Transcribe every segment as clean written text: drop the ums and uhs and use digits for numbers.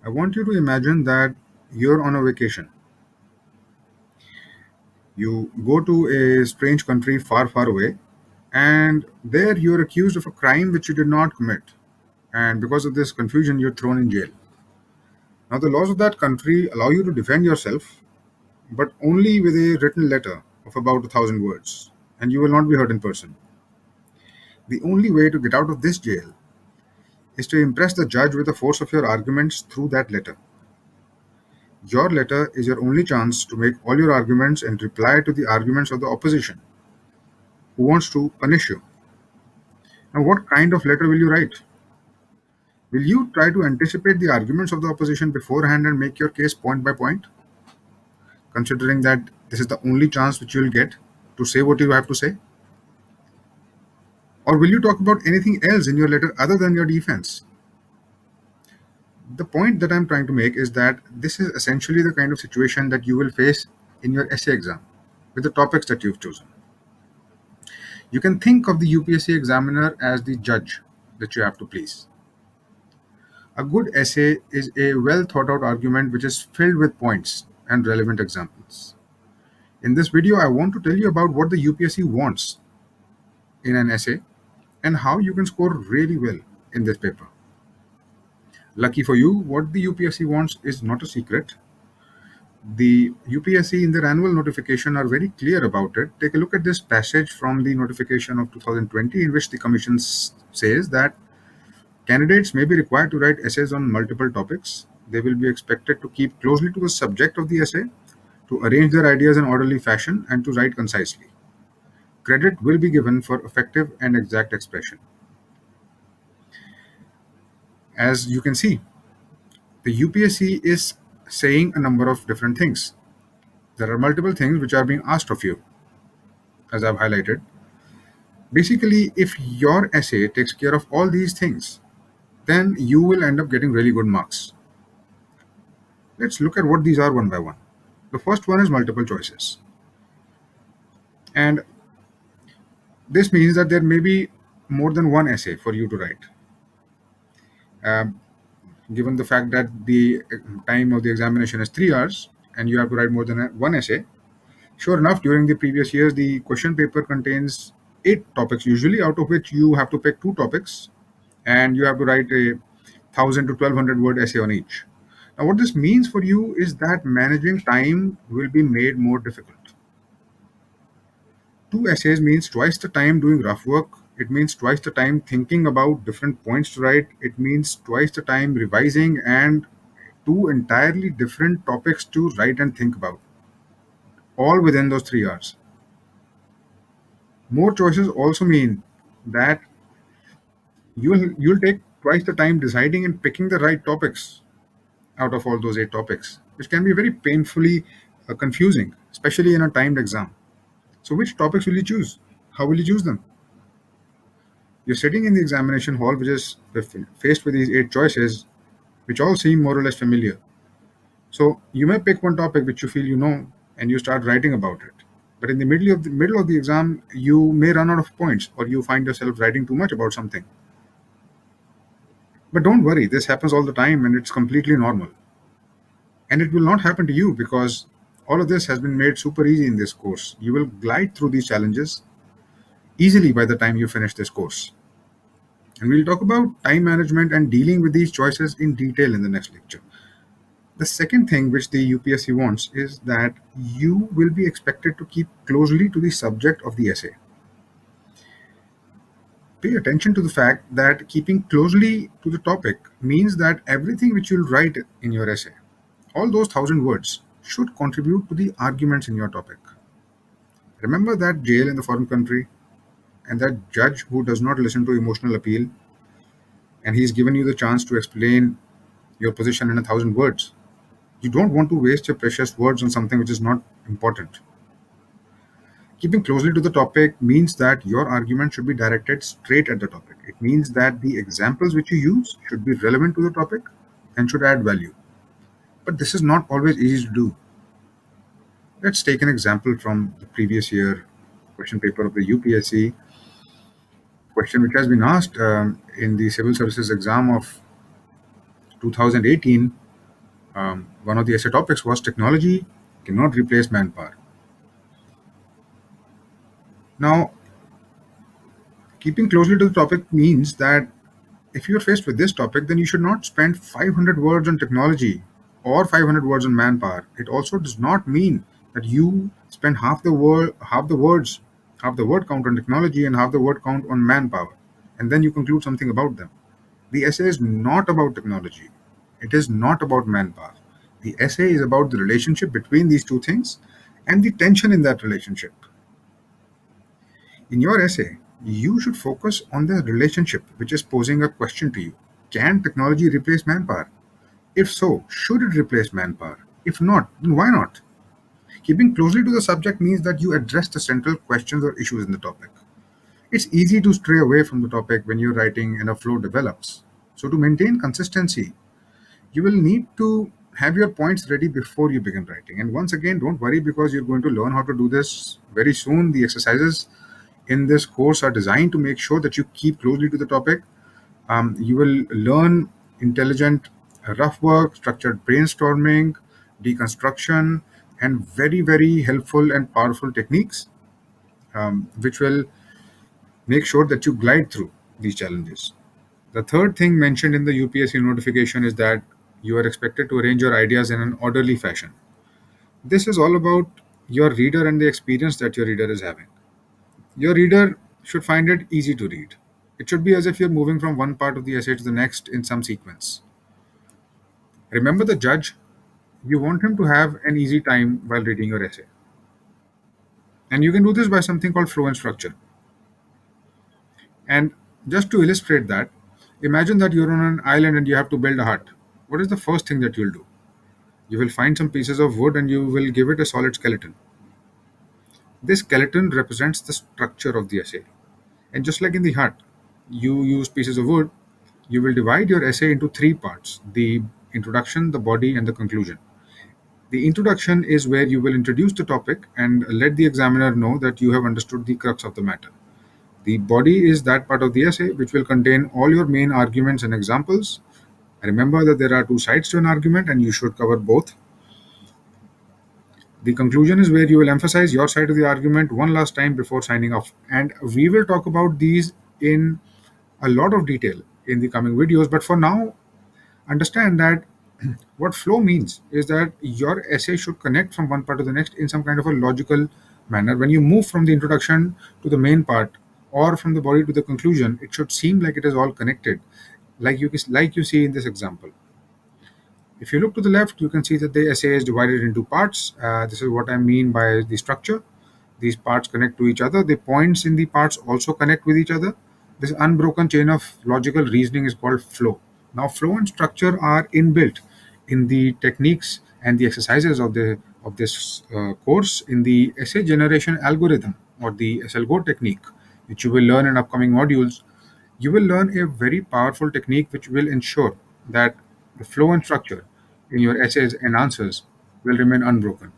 I want you to imagine that you're on a vacation. You go to a strange country far, far away, and there you're accused of a crime which you did not commit. And because of this confusion, you're thrown in jail. Now, the laws of that country allow you to defend yourself, but only with a written letter of about 1,000 words, and you will not be heard in person. The only way to get out of this jail is to impress the judge with the force of your arguments through that letter. Your letter is your only chance to make all your arguments and reply to the arguments of the opposition who wants to punish you. Now, what kind of letter will you write? Will you try to anticipate the arguments of the opposition beforehand and make your case point by point, considering that this is the only chance which you will get to say what you have to say? Or will you talk about anything else in your letter other than your defense? The point that I'm trying to make is that this is essentially the kind of situation that you will face in your essay exam with the topics that you've chosen. You can think of the UPSC examiner as the judge that you have to please. A good essay is a well thought out argument which is filled with points and relevant examples. In this video, I want to tell you about what the UPSC wants in an essay and how you can score really well in this paper. Lucky for you, what the UPSC wants is not a secret. The UPSC in their annual notification are very clear about it. Take a look at this passage from the notification of 2020 in which the commission says that candidates may be required to write essays on multiple topics. They will be expected to keep closely to the subject of the essay, to arrange their ideas in orderly fashion, and to write concisely. Credit will be given for effective and exact expression. As you can see, the UPSC is saying a number of different things. There are multiple things which are being asked of you, as I've highlighted. Basically, if your essay takes care of all these things, then you will end up getting really good marks. Let's look at what these are one by one. The first one is multiple choices. And this means that there may be more than one essay for you to write. Um, Given the fact that the time of the examination is 3 hours and you have to write more than one essay, sure enough, during the previous years, the question paper contains 8 topics usually, out of which you have to pick 2 topics and you have to write a 1,000 to 1,200 word essay on each. Now, what this means for you is that managing time will be made more difficult. 2 essays means twice the time doing rough work. It means twice the time thinking about different points to write. It means twice the time revising and two entirely different topics to write and think about, all within those 3 hours. More choices also mean that you'll take twice the time deciding and picking the right topics out of all those 8 topics, which can be very painfully confusing, especially in a timed exam. So, which topics will you choose? How will you choose them? You're sitting in the examination hall, which is faced with these 8 choices, which all seem more or less familiar. So you may pick one topic which you feel you know, and you start writing about it. But in the middle of the exam, you may run out of points, or you find yourself writing too much about something. But don't worry, this happens all the time, and it's completely normal. And it will not happen to you because all of this has been made super easy in this course. You will glide through these challenges easily by the time you finish this course. And we'll talk about time management and dealing with these choices in detail in the next lecture. The second thing which the UPSC wants is that you will be expected to keep closely to the subject of the essay. Pay attention to the fact that keeping closely to the topic means that everything which you'll write in your essay, all those 1,000 words, should contribute to the arguments in your topic. Remember that jail in the foreign country and that judge who does not listen to emotional appeal, and he's given you the chance to explain your position in 1,000 words. You don't want to waste your precious words on something which is not important. Keeping closely to the topic means that your argument should be directed straight at the topic. It means that the examples which you use should be relevant to the topic and should add value. But this is not always easy to do. Let's take an example from the previous year question paper of the UPSC, question which has been asked in the civil services exam of 2018. One of the essay topics was technology cannot replace manpower. Now, keeping closely to the topic means that if you're faced with this topic, then you should not spend 500 words on technology or 500 words on manpower. It also does not mean that you spend half the word count on technology and half the word count on manpower, and then you conclude something about them. The essay is not about technology. It is not about manpower. The essay is about the relationship between these two things and the tension in that relationship. In your essay, you should focus on the relationship which is posing a question to you. Can technology replace manpower? If so, should it replace manpower? If not, then why not? Keeping closely to the subject means that you address the central questions or issues in the topic. It's easy to stray away from the topic when you're writing and a flow develops. So, to maintain consistency, you will need to have your points ready before you begin writing. And once again, don't worry because you're going to learn how to do this very soon. The exercises in this course are designed to make sure that you keep closely to the topic. You will learn intelligent rough work, structured brainstorming, deconstruction, and very, very helpful and powerful techniques, which will make sure that you glide through these challenges. The third thing mentioned in the UPSC notification is that you are expected to arrange your ideas in an orderly fashion. This is all about your reader and the experience that your reader is having. Your reader should find it easy to read. It should be as if you're moving from one part of the essay to the next in some sequence. Remember the judge, you want him to have an easy time while reading your essay. And you can do this by something called flow and structure. And just to illustrate that, imagine that you're on an island and you have to build a hut. What is the first thing that you'll do? You will find some pieces of wood and you will give it a solid skeleton. This skeleton represents the structure of the essay. And just like in the hut, you use pieces of wood, you will divide your essay into three parts: the introduction, the body, and the conclusion. The introduction is where you will introduce the topic and let the examiner know that you have understood the crux of the matter. The body is that part of the essay which will contain all your main arguments and examples. Remember that there are two sides to an argument and you should cover both. The conclusion is where you will emphasize your side of the argument one last time before signing off. And we will talk about these in a lot of detail in the coming videos. But for now, understand that what flow means is that your essay should connect from one part to the next in some kind of a logical manner. When you move from the introduction to the main part or from the body to the conclusion, it should seem like it is all connected, like you see in this example. If you look to the left, you can see that the essay is divided into parts. This is what I mean by the structure. These parts connect to each other. The points in the parts also connect with each other. This unbroken chain of logical reasoning is called flow. Now, flow and structure are inbuilt in the techniques and the exercises of this course in the essay generation algorithm or the SLGO technique, which you will learn in upcoming modules. You will learn a very powerful technique which will ensure that the flow and structure in your essays and answers will remain unbroken.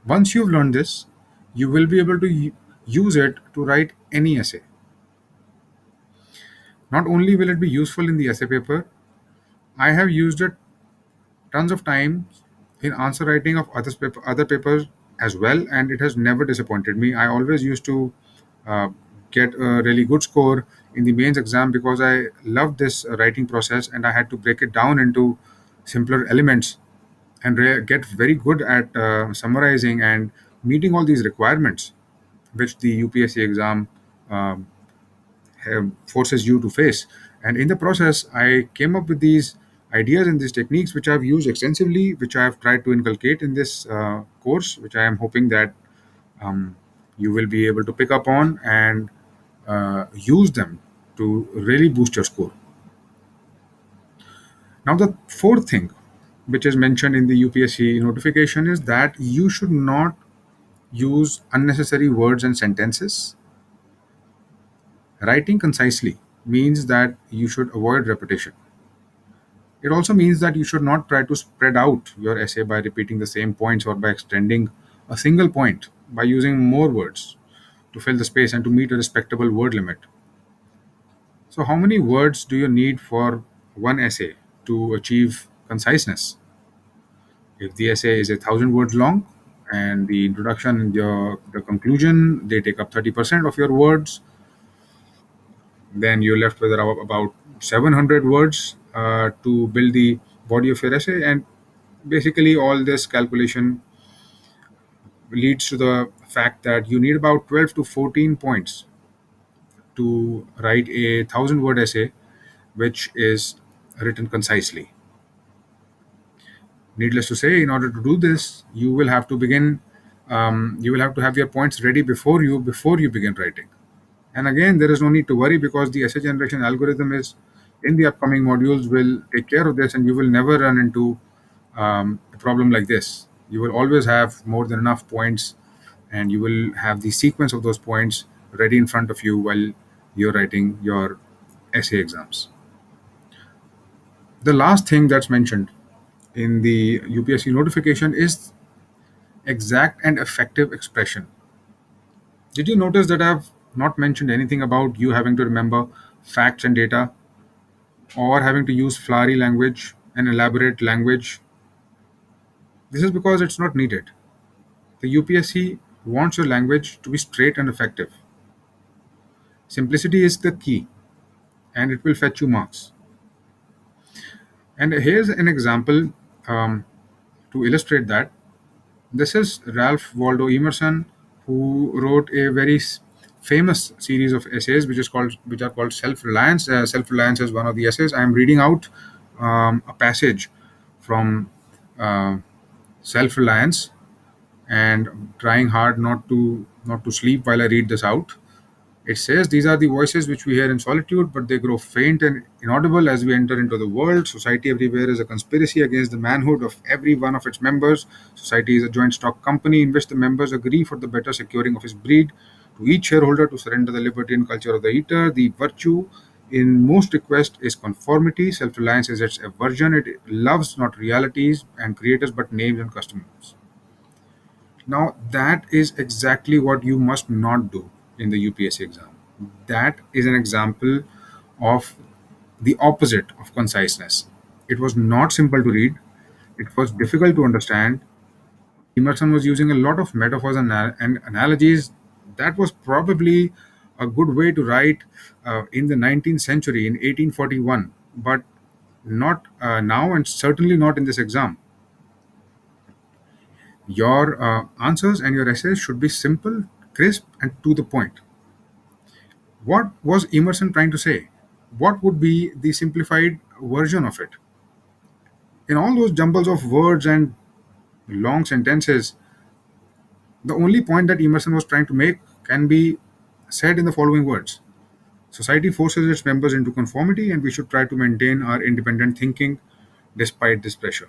Once you've learned this, you will be able to use it to write any essay. Not only will it be useful in the essay paper, I have used it tons of times in answer writing of other papers as well, and it has never disappointed me. I always used to uh, get a really good score in the mains exam because I loved this writing process and I had to break it down into simpler elements and get very good at summarizing and meeting all these requirements which the UPSC exam um, forces you to face. And in the process, I came up with these ideas and these techniques which I've used extensively, which I have tried to inculcate in this course, which I am hoping that um, you will be able to pick up on and use them to really boost your score. Now, the fourth thing, which is mentioned in the UPSC notification, is that you should not use unnecessary words and sentences. Writing concisely means that you should avoid repetition. It also means that you should not try to spread out your essay by repeating the same points or by extending a single point by using more words to fill the space and to meet a respectable word limit. So, how many words do you need for one essay to achieve conciseness? If the essay is 1,000 words long, and the introduction and the conclusion they take up 30% of your words, then you're left with about 700 words to build the body of your essay. And basically, all this calculation leads to the fact that you need about 12 to 14 points to write a 1,000 word essay, which is written concisely. Needless to say, in order to do this, you will have to begin. You will have to have your points ready before you begin writing. And again, there is no need to worry because the essay generation algorithm is in the upcoming modules will take care of this, and you will never run into a problem like this. You will always have more than enough points, and you will have the sequence of those points ready in front of you while you're writing your essay exams. The last thing that's mentioned in the UPSC notification is exact and effective expression. Did you notice that I've not mentioned anything about you having to remember facts and data, or having to use flowery language and elaborate language? This is because it's not needed. The UPSC wants your language to be straight and effective. Simplicity is the key, and it will fetch you marks. And here's an example to illustrate that. This is Ralph Waldo Emerson, who wrote a very famous series of essays, which are called Self-Reliance. Self-Reliance is one of the essays. I am reading out a passage from uh, Self-Reliance, and trying hard not to sleep while I read this out. It says, "These are the voices which we hear in solitude, but they grow faint and inaudible as we enter into the world. Society everywhere is a conspiracy against the manhood of every one of its members. Society is a joint stock company in which the members agree for the better securing of his breed. To each shareholder to surrender the liberty and culture of the eater. The virtue in most request is conformity. Self-reliance is its aversion. It loves not realities and creators, but names and customs." Now, that is exactly what you must not do in the UPSC exam. That is an example of the opposite of conciseness. It was not simple to read, it was difficult to understand. Emerson was using a lot of metaphors and analogies. That was probably a good way to write in the 19th century, in 1841, but not now, and certainly not in this exam. Your answers and your essays should be simple, crisp, and to the point. What was Emerson trying to say? What would be the simplified version of it? In all those jumbles of words and long sentences, the only point that Emerson was trying to make can be said in the following words: Society forces its members into conformity, and we should try to maintain our independent thinking despite this pressure.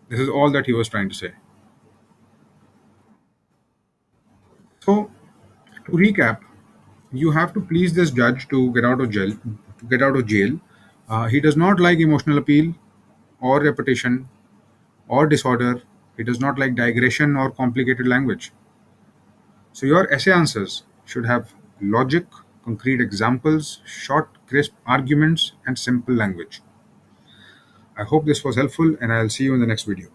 This is all that he was trying to say. So, to recap, you have to please this judge to get out of jail. To get out of jail, he does not like emotional appeal, or repetition, or disorder. He does not like digression or complicated language. So your essay answers should have logic, concrete examples, short, crisp arguments, and simple language. I hope this was helpful, and I'll see you in the next video.